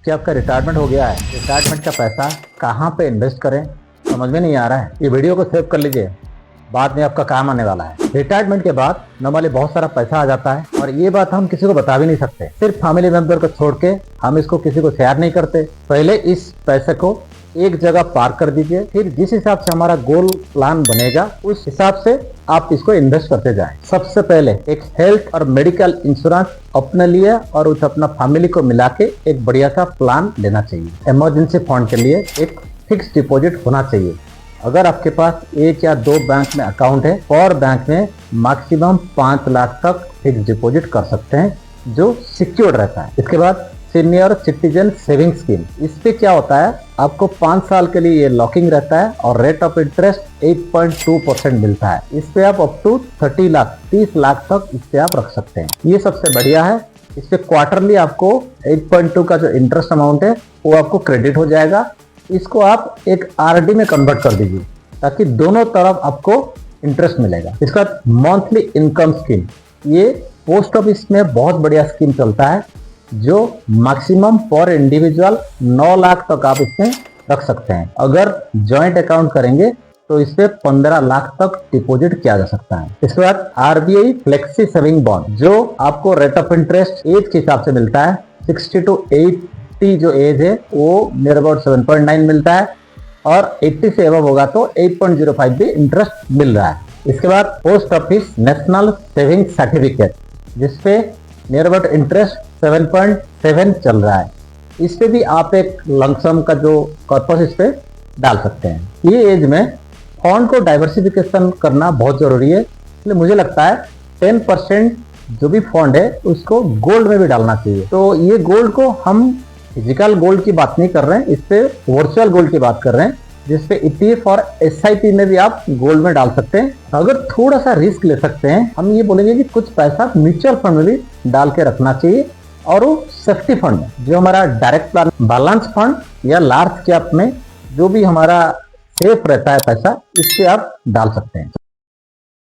कि आपका रिटायरमेंट हो गया है, रिटायरमेंट का पैसा कहाँ पे इन्वेस्ट करें समझ में नहीं आ रहा है। ये वीडियो को सेव कर लीजिए, बाद में आपका काम आने वाला है। रिटायरमेंट के बाद नॉर्मली बहुत सारा पैसा आ जाता है और ये बात हम किसी को बता भी नहीं सकते, सिर्फ फैमिली मेंबर को छोड़ के हम इसको किसी को शेयर नहीं करते। पहले इस पैसे को एक जगह पार्क कर दीजिए, फिर जिस हिसाब से हमारा गोल प्लान बनेगा उस हिसाब से आप इसको इन्वेस्ट करते जाएं। सबसे पहले एक हेल्थ और मेडिकल इंश्योरेंस अपने लिए और उस अपना फैमिली को मिला के एक बढ़िया सा प्लान लेना चाहिए। इमरजेंसी फंड के लिए एक फिक्स डिपॉजिट होना चाहिए। अगर आपके पास एक या दो बैंक में अकाउंट है, और बैंक में मैक्सिमम 5 लाख तक फिक्स डिपॉजिट कर सकते हैं जो सिक्योर्ड रहता है। इसके बाद सीनियर सिटीजन सेविंग स्कीम, इस पे क्या होता है, आपको 5 साल के लिए ये लॉकिंग रहता है और रेट ऑफ इंटरेस्ट 8.2% मिलता है। इस पे आप अप टू 30 लाख तक इस पे आप रख सकते हैं। ये सबसे बढ़िया है। इस पे क्वार्टरली आपको 8.2 का जो इंटरेस्ट अमाउंट है वो आपको क्रेडिट हो जाएगा। इसको आप एक आरडी में कन्वर्ट कर दीजिए ताकि दोनों तरफ आपको इंटरेस्ट मिलेगा। इसके बाद मंथली इनकम स्कीम, ये पोस्ट ऑफिस में बहुत बढ़िया स्कीम चलता है जो मैक्सिमम पर इंडिविजुअल 9 लाख तक आप इसमें रख सकते हैं। अगर जॉइंट अकाउंट करेंगे तो इस पे 15 लाख तक डिपॉजिट किया जा सकता है। इसके बाद आरबीआई फ्लेक्सी सेविंग बॉन्ड, जो आपको रेट ऑफ इंटरेस्ट एज के हिसाब से मिलता है। 60 to 80 जो एज है वो नियर अबाउट 7.9 मिलता है और 80 से एबव होगा तो 8.05 भी इंटरेस्ट मिल रहा है। इसके बाद post office national saving certificate, जिसपे नियर अबाउट इंटरेस्ट 7.7 चल रहा है। इस पे भी आप एक लमसम का जो कॉर्पस इस पे डाल सकते हैं। ये एज में फंड को डाइवर्सिफिकेशन करना बहुत जरूरी है, इसलिए मुझे लगता है 10% जो भी फंड है उसको गोल्ड में भी डालना चाहिए। तो ये गोल्ड को हम फिजिकल गोल्ड की बात नहीं कर रहे हैं, इस पे वर्चुअल गोल्ड की बात कर रहे हैं, जिसपे ETF और SIP में भी आप गोल्ड में डाल सकते हैं। अगर थोड़ा सा रिस्क ले सकते हैं, हम ये बोलेंगे कि कुछ पैसा म्यूचुअल फंड में भी डाल के रखना चाहिए और वो सेफ्टी फंड में, जो हमारा डायरेक्ट प्लान बैलेंस फंड या लार्ज कैप में जो भी हमारा सेफ रहता है पैसा, इस पे आप डाल सकते हैं।